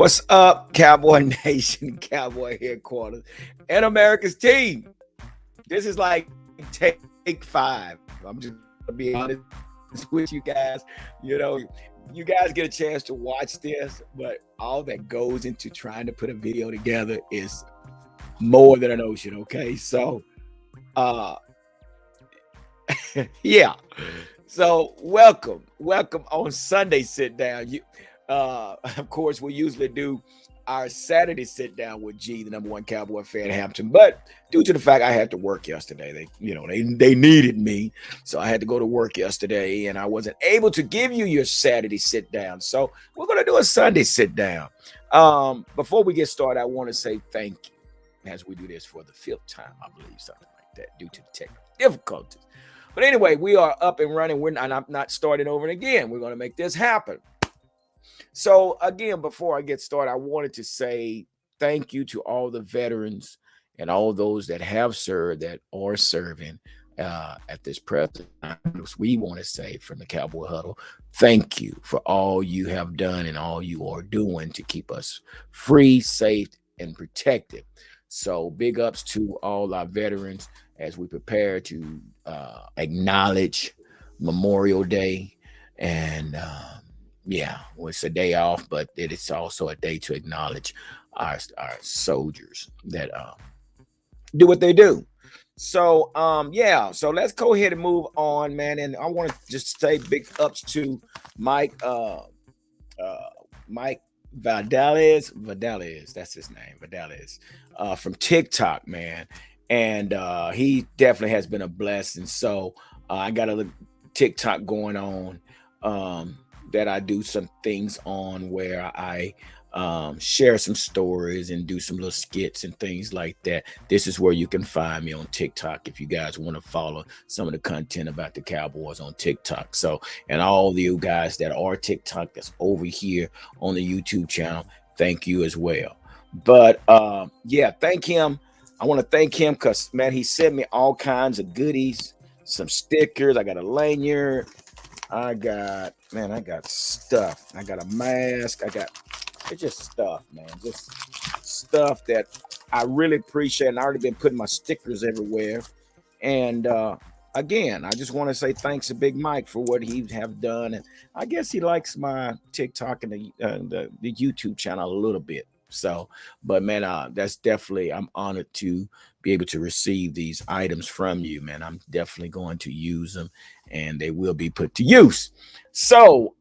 What's up, Cowboy Nation, Cowboy headquarters, and America's team? This is like take five. I'm just gonna be honest with you guys. You know, you guys get a chance to watch this, but all that goes into trying to put a video together is more than an ocean. Okay, so uh, yeah. So welcome on Sunday sit down. Of course, we usually do our Saturday sit down with G, the number one Cowboy fan in Hampton. But due to the fact I had to work yesterday, they needed me, so I had to go to work yesterday, and I wasn't able to give you your Saturday sit down. So we're gonna do a Sunday sit down. Before we get started, I want to say thank you as we do this for the fifth time, I believe, something like that, due to the technical difficulties. But anyway, we are up and running. I'm not starting over again. We're going to make this happen. So again, before I get started, I wanted to say thank you to all the veterans and all those that have served, that are serving at this present time. We want to say from the Cowboy Huddle, thank you for all you have done and all you are doing to keep us free, safe, and protected. So big ups to all our veterans as we prepare to acknowledge Memorial Day. And yeah, well, it's a day off, but it is also a day to acknowledge our soldiers that do what they do. So yeah, so let's go ahead and move on, man. And I want to just say big ups to Mike Mike Vidales, that's his name, Vidales, from TikTok, man. And he definitely has been a blessing. So I got a little TikTok going on that I do some things on where I share some stories and do some little skits and things like that. This is where you can find me on TikTok if you guys want to follow some of the content about the Cowboys on TikTok. So, and all you guys that are TikTok that's over here on the YouTube channel, thank you as well. But yeah, thank him. I want to thank him because, man, he sent me all kinds of goodies, some stickers. I got a lanyard. I got stuff. I got a mask. It's just stuff, man. Just stuff that I really appreciate. And I already been putting my stickers everywhere. And again, I just want to say thanks to Big Mike for what he have done. And I guess he likes my TikTok and the YouTube channel a little bit. So, but man, that's definitely, I'm honored to be able to receive these items from you, man. I'm definitely going to use them and they will be put to use. So,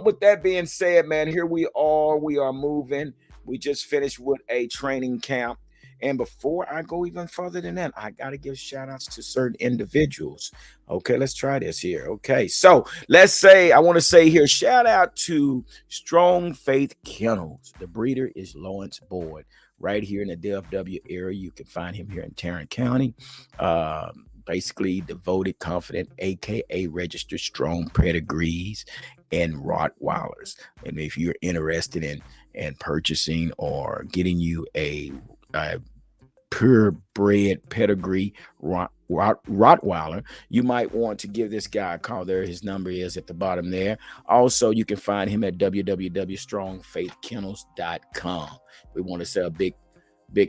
with that being said, man, here we are moving. We just finished with a training camp. And before I go even further than that, I got to give shout outs to certain individuals. Okay, let's try this here. Okay, so I want to say here, shout out to Strong Faith Kennels. The breeder is Lawrence Boyd, right here in the DFW area. You can find him here in Tarrant County. Basically, devoted, confident, aka registered strong pedigrees and Rottweilers. And if you're interested in purchasing or getting you a purebred pedigree Rottweiler, you might want to give this guy a call. There, his number is at the bottom there. Also, you can find him at www.strongfaithkennels.com. We want to say a big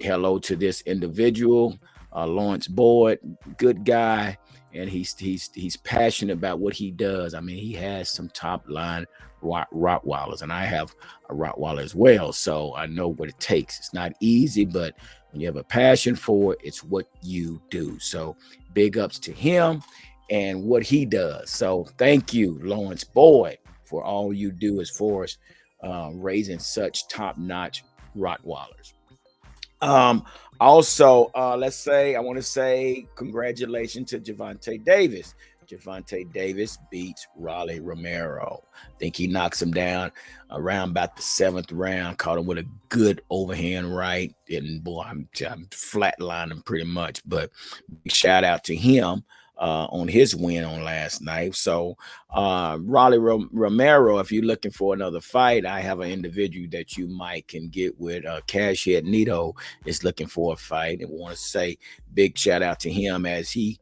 hello to this individual, Lawrence Boyd, good guy, and he's passionate about what he does. I mean, he has some top line Rottweilers, and I have a Rottweiler as well, so I know what it takes. It's not easy, but when you have a passion for it, it's what you do. So big ups to him and what he does. So thank you, Lawrence Boyd, for all you do as far as raising such top-notch Rottweilers. Also, I want to say congratulations to Javante Davis. Javante Davis beats Raleigh Romero. I think he knocks him down around about the 7th round. Caught him with a good overhand right. And boy, I'm flatlining him pretty much. But shout out to him on his win on last night. So Raleigh Romero, if you're looking for another fight, I have an individual that you might can get with. Cashhead Nito is looking for a fight, and want to say big shout out to him as he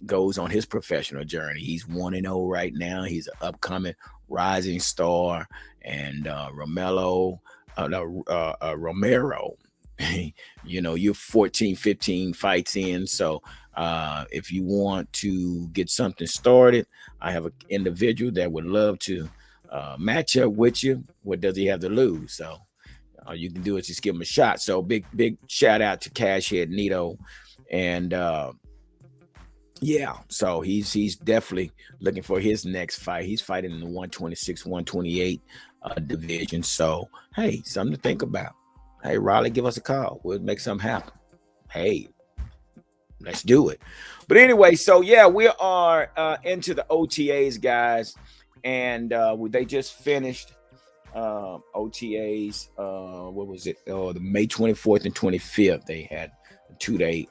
goes on his professional journey. He's 1-0 right now. He's an upcoming rising star, and Romero. You're 14, 15 fights in. So if you want to get something started, I have an individual that would love to match up with you. What does he have to lose? So all you can do is just give him a shot. So big shout out to Cashhead Nito. And yeah, so he's definitely looking for his next fight. He's fighting in the 126, 128 division. So hey, something to think about. Hey, Raleigh, give us a call. We'll make something happen. Hey, let's do it. But anyway, so yeah, we are into the OTAs, guys, and they just finished OTAs. What was it? Oh, the May 24th and 25th. They had a 2-day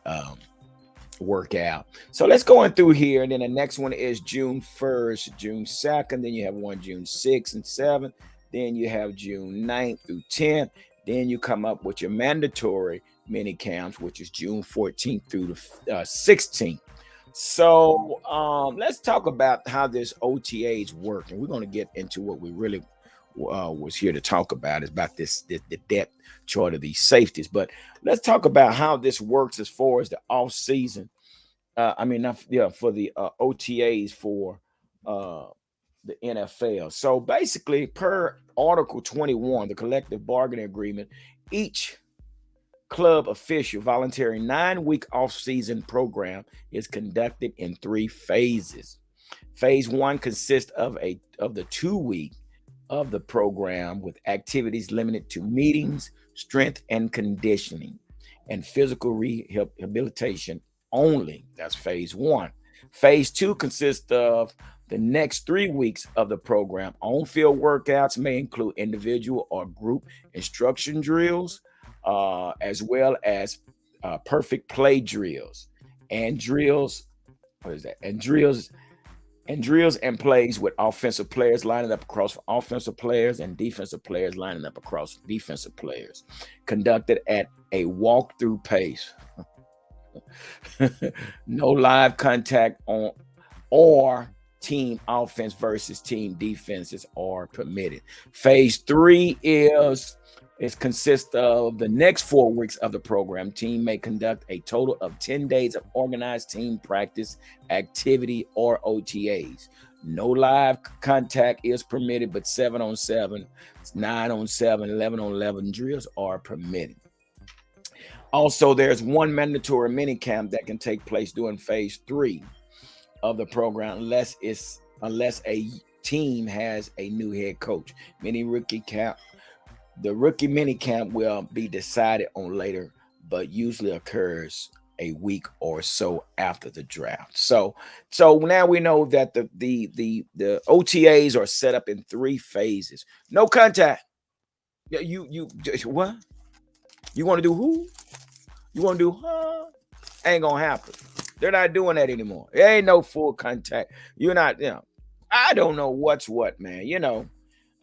workout. So let's go on through here, and then the next one is June 1st, June 2nd. Then you have one June 6th and 7th. Then you have June 9th through 10th. Then you come up with your mandatory mini camps, which is June 14th through the 16th. So let's talk about how this OTAs work, and we're going to get into what we really was here to talk about, is about the depth chart of these safeties. But let's talk about how this works as far as the off season. For the OTAs for the NFL. So basically, per Article 21, the collective bargaining agreement, each club official voluntary 9-week off-season program is conducted in 3 phases. Phase 1 consists of the 2-week of the program, with activities limited to meetings, strength and conditioning, and physical rehabilitation only. That's phase 1. Phase 2 consists of the next 3 weeks of the program. On-field workouts may include individual or group instruction drills, as well as perfect play drills and drills. What is that? And drills and plays with offensive players lining up across offensive players and defensive players lining up across defensive players, conducted at a walk-through pace. No live contact on or team offense versus team defenses are permitted. Phase 3 consists of the next 4 weeks of the program. Team may conduct a total of 10 days of organized team practice, activity, or OTAs. No live contact is permitted, but 7-on-7, 9-on-7, 11-on-11 drills are permitted. Also, there's one mandatory minicamp that can take place during phase 3 of the program, unless a team has a new head coach. The rookie minicamp will be decided on later, but usually occurs a week or so after the draft. So now we know that the OTAs are set up in 3 phases. No contact. You what? You want to do who? You want to do huh? Ain't gonna happen. They're not doing that anymore. There ain't no full contact. You're not, I don't know what's what, man.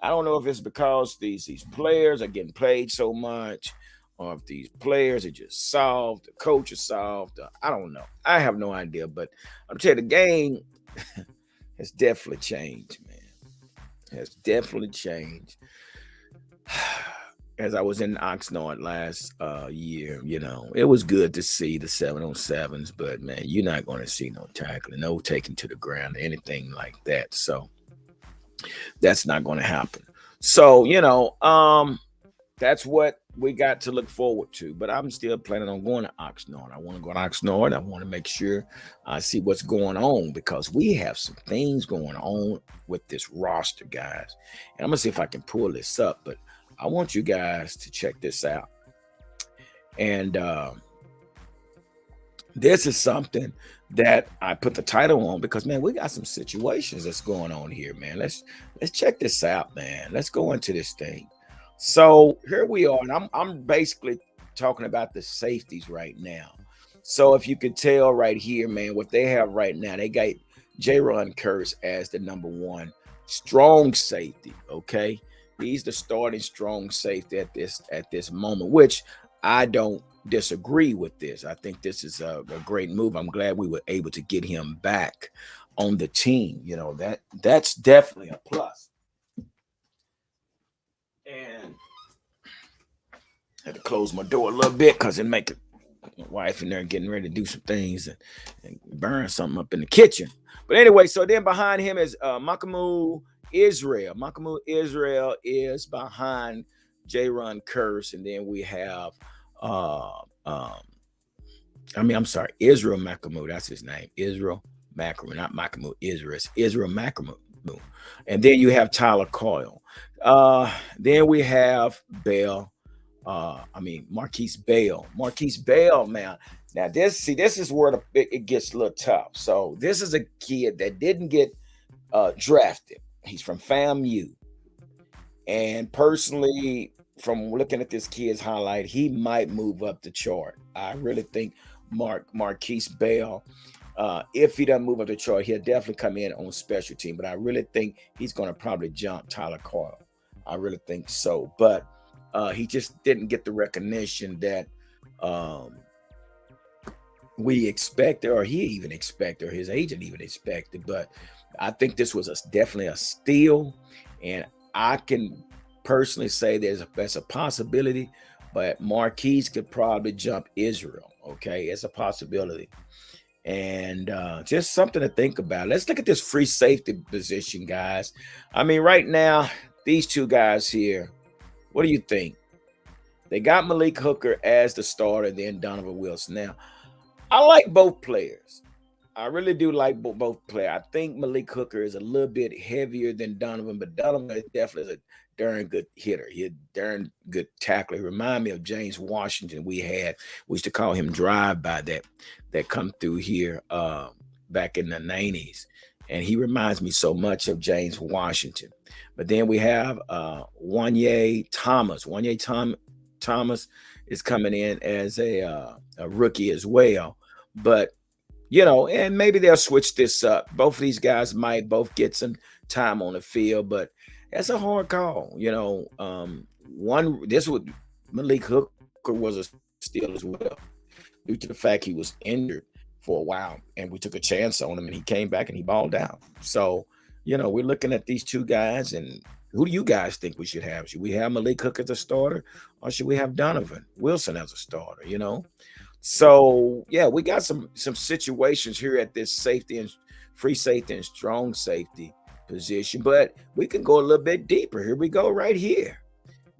I don't know if it's because these players are getting paid so much, or if these players are just soft, the coach is soft. I don't know. I have no idea. But I'm telling you, the game has definitely changed, man. Has definitely changed. As I was in Oxnard last year, it was good to see the 7-on-7s, but man, you're not going to see no tackling, no taking to the ground, anything like that. So that's not going to happen. So, that's what we got to look forward to. But I'm still planning on going to Oxnard. I want to go to Oxnard. I want to make sure I see what's going on, because we have some things going on with this roster, guys. And I'm going to see if I can pull this up, but I want you guys to check this out. And this is something that I put the title on because, man, we got some situations that's going on here, man. Let's check this out, man. Let's go into this thing. So here we are, and I'm basically talking about the safeties right now. So if you could tell right here, man, what they have right now, they got J-Ron Curse as the number 1 strong safety. Okay. He's the starting strong safety at this moment, which I don't disagree with this. I think this is a great move. I'm glad we were able to get him back on the team. That's definitely a plus. And I had to close my door a little bit because it make my wife in there getting ready to do some things and burn something up in the kitchen. But anyway, so then behind him is Makamu Israel. Makamu Israel is behind J-Ron Curse, and then we have uh um I'm sorry, Israel Makamu. That's his name. Israel Makamu, not Makamu Israel. It's Israel Makamu. And then you have Tyler Coyle. Then we have Bell. Marquise Bell. Marquise Bell, man. Now this is where it gets a little tough. So this is a kid that didn't get drafted. He's from FAMU. And personally, from looking at this kid's highlight, he might move up the chart. I really think Marquise Bell, if he doesn't move up the chart, he'll definitely come in on special team. But I really think he's going to probably jump Tyler Coyle. I really think so. But he just didn't get the recognition that we expected, or he even expected, or his agent even expected. But I think this was definitely a steal, and I can personally say that's a possibility. But Marquise could probably jump Israel. Okay, it's a possibility, and just something to think about. Let's look at this free safety position, guys. I mean, right now, these two guys here. What do you think? They got Malik Hooker as the starter, then Donovan Wilson. Now, I like both players. I really do like both players. I think Malik Hooker is a little bit heavier than Donovan, but Donovan is definitely a darn good hitter. He's a darn good tackler. He remind me of James Washington we used to call him drive-by that come through here back in the 90s. And he reminds me so much of James Washington. But then we have Wanye Thomas. Thomas is coming in as a rookie as well. But and maybe they'll switch this up. Both of these guys might both get some time on the field, but that's a hard call. Malik Hooker was a steal as well, due to the fact he was injured for a while, and we took a chance on him, and he came back and he balled out. So, we're looking at these two guys, and who do you guys think we should have? Should we have Malik Hooker as a starter, or should we have Donovan Wilson as a starter? So yeah, we got some situations here at this safety and free safety and strong safety position, but we can go a little bit deeper. Here we go right here.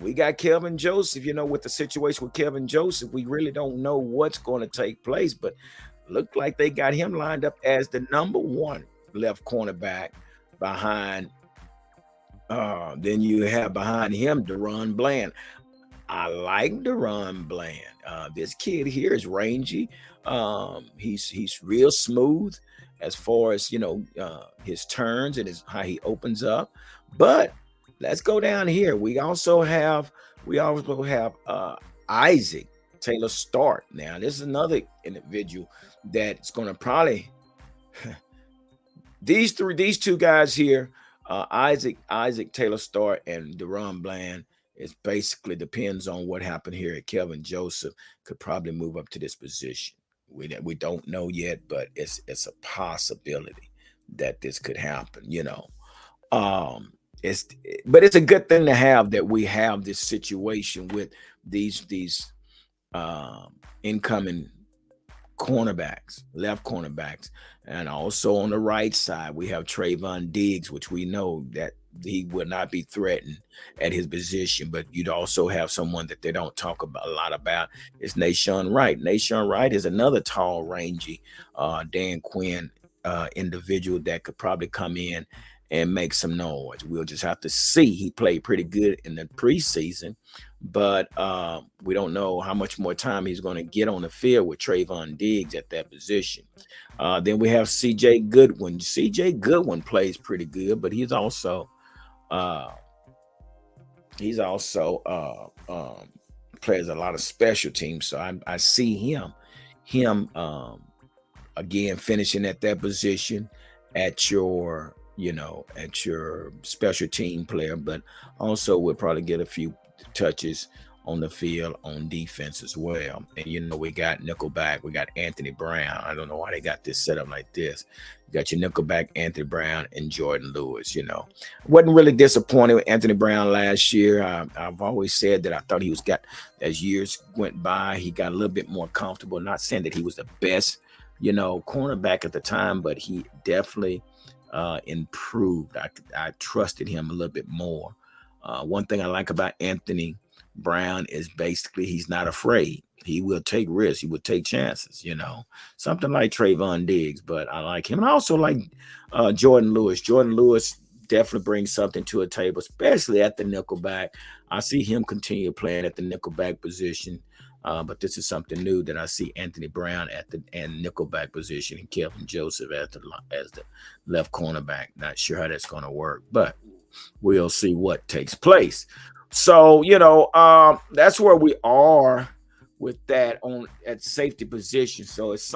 We got Kelvin Joseph. With the situation with Kelvin Joseph, we really don't know what's going to take place, but look like they got him lined up as the number one left cornerback behind. Then you have behind him Deron Bland. I like Deron Bland. This kid here is rangy. He's real smooth as far as his turns and how he opens up. But let's go down here. We also have Isaac Taylor Stark. Now, this is another individual that's going to probably these two guys here, Isaac Taylor Stark and Deron Bland. It basically depends on what happened here at Kelvin Joseph. Could probably move up to this position. We don't know yet, but it's a possibility that this could happen. It's a good thing to have that we have this situation with these incoming cornerbacks, left cornerbacks, and also on the right side we have Trayvon Diggs, which we know that he will not be threatened at his position. But you'd also have someone that they don't talk about a lot about. It's Nashawn Wright. Nashawn Wright is another tall, rangy Dan Quinn individual that could probably come in and make some noise. We'll just have to see. He played pretty good in the preseason, but we don't know how much more time he's going to get on the field with Trayvon Diggs at that position. Then we have C.J. Goodwin. C.J. Goodwin plays pretty good, but he's also plays a lot of special teams. So I see him again finishing at that position at your special team player, but also we'll probably get a few touches on the field on defense as well. And we got nickelback, we got Anthony Brown. I don't know why they got this set up like this. You got your nickelback Anthony Brown and Jordan Lewis. Wasn't really disappointed with Anthony Brown last year. I've always said that I thought he was as years went by, he got a little bit more comfortable. Not saying that he was the best cornerback at the time, but he definitely improved. I trusted him a little bit more. One thing I like about Anthony Brown is basically he's not afraid. He will take risks. He will take chances, something like Trayvon Diggs, but I like him. And I also like Jordan Lewis. Jordan Lewis definitely brings something to a table, especially at the nickelback. I see him continue playing at the nickelback position. But this is something new that I see Anthony Brown at the nickelback position and Kelvin Joseph as the left cornerback. Not sure how that's going to work, but we'll see what takes place. So, that's where we are with that at safety position. So it's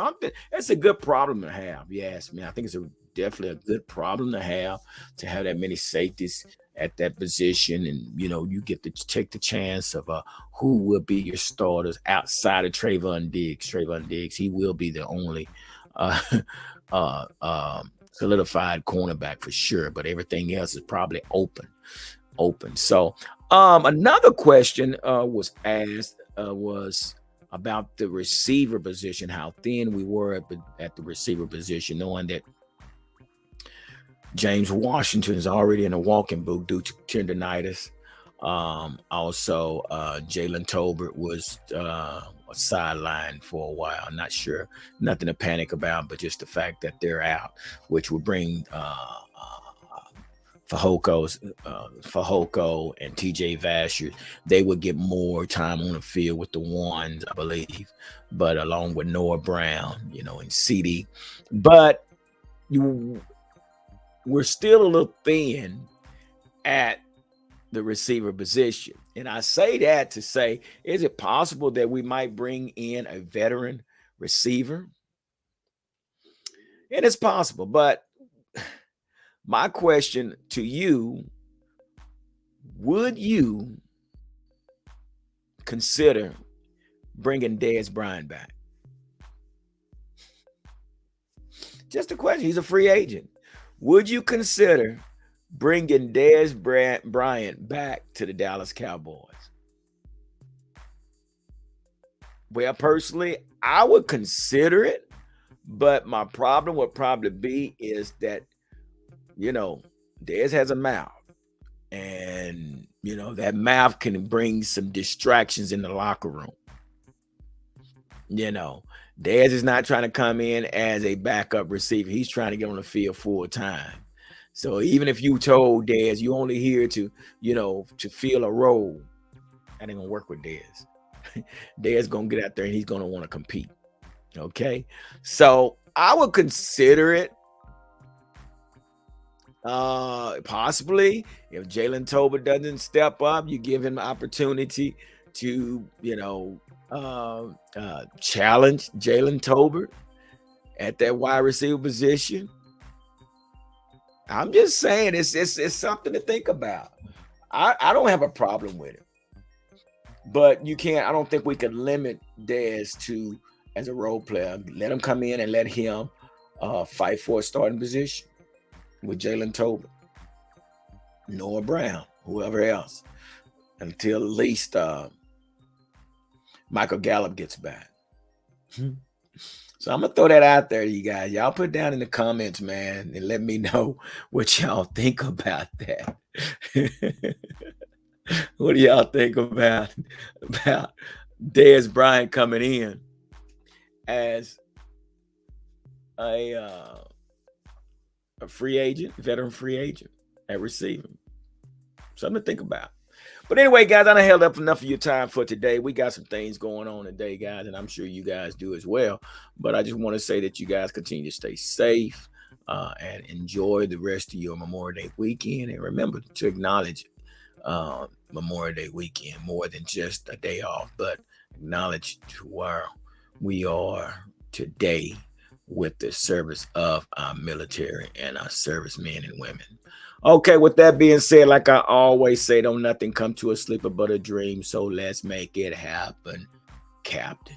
a good problem to have. You ask me. I think it's definitely a good problem to have that many safeties at that position. And, you get to take the chance of who will be your starters outside of Trayvon Diggs. Trayvon Diggs, he will be the only solidified cornerback for sure, but everything else is probably open. So another question was asked was about the receiver position, how thin we were at the receiver position, knowing that James Washington is already in a walking boot due to tendonitis. Also, Jalen Tolbert was sidelined for a while. I'm not sure, nothing to panic about, but just the fact that they're out, which will bring Fahoko and TJ Vasher, they would get more time on the field with the ones, I believe, but along with Noah Brown, and CD. But we're still a little thin at the receiver position. And I say that to say, is it possible that we might bring in a veteran receiver? And it's possible, but my question to you, would you consider bringing Dez Bryant back? Just a question. He's a free agent. Would you consider bringing Dez Bryant back to the Dallas Cowboys? Well, personally, I would consider it, but my problem would probably be is that, Dez has a mouth, and, that mouth can bring some distractions in the locker room. Dez is not trying to come in as a backup receiver. He's trying to get on the field full time. So even if you told Dez you only here to, to fill a role, that ain't gonna work with Dez. Dez gonna get out there and he's gonna want to compete. Okay, so I would consider it. Possibly if Jalen Tolbert doesn't step up, you give him an opportunity to, challenge Jalen Tolbert at that wide receiver position. I'm just saying it's something to think about. I don't have a problem with it, but I don't think we could limit Dez to as a role player. Let him come in and let him fight for a starting position with Jalen Tolbert, Noah Brown, whoever else, until at least Michael Gallup gets back. So I'm gonna throw that out there to you guys. Y'all put down in the comments, man, and let me know what y'all think about that. What do y'all think about Dez Bryant coming in as a free agent, veteran free agent at receiving? Something to think about. But anyway, guys, I done held up enough of your time for today. We got some things going on today, guys, and I'm sure you guys do as well. But I just want to say that you guys continue to stay safe and enjoy the rest of your Memorial Day weekend. And remember to acknowledge Memorial Day weekend more than just a day off, but acknowledge where we are today with the service of our military and our servicemen and women. Okay, with that being said, like I always say, don't nothing come to a sleeper but a dream. So let's make it happen, Captain.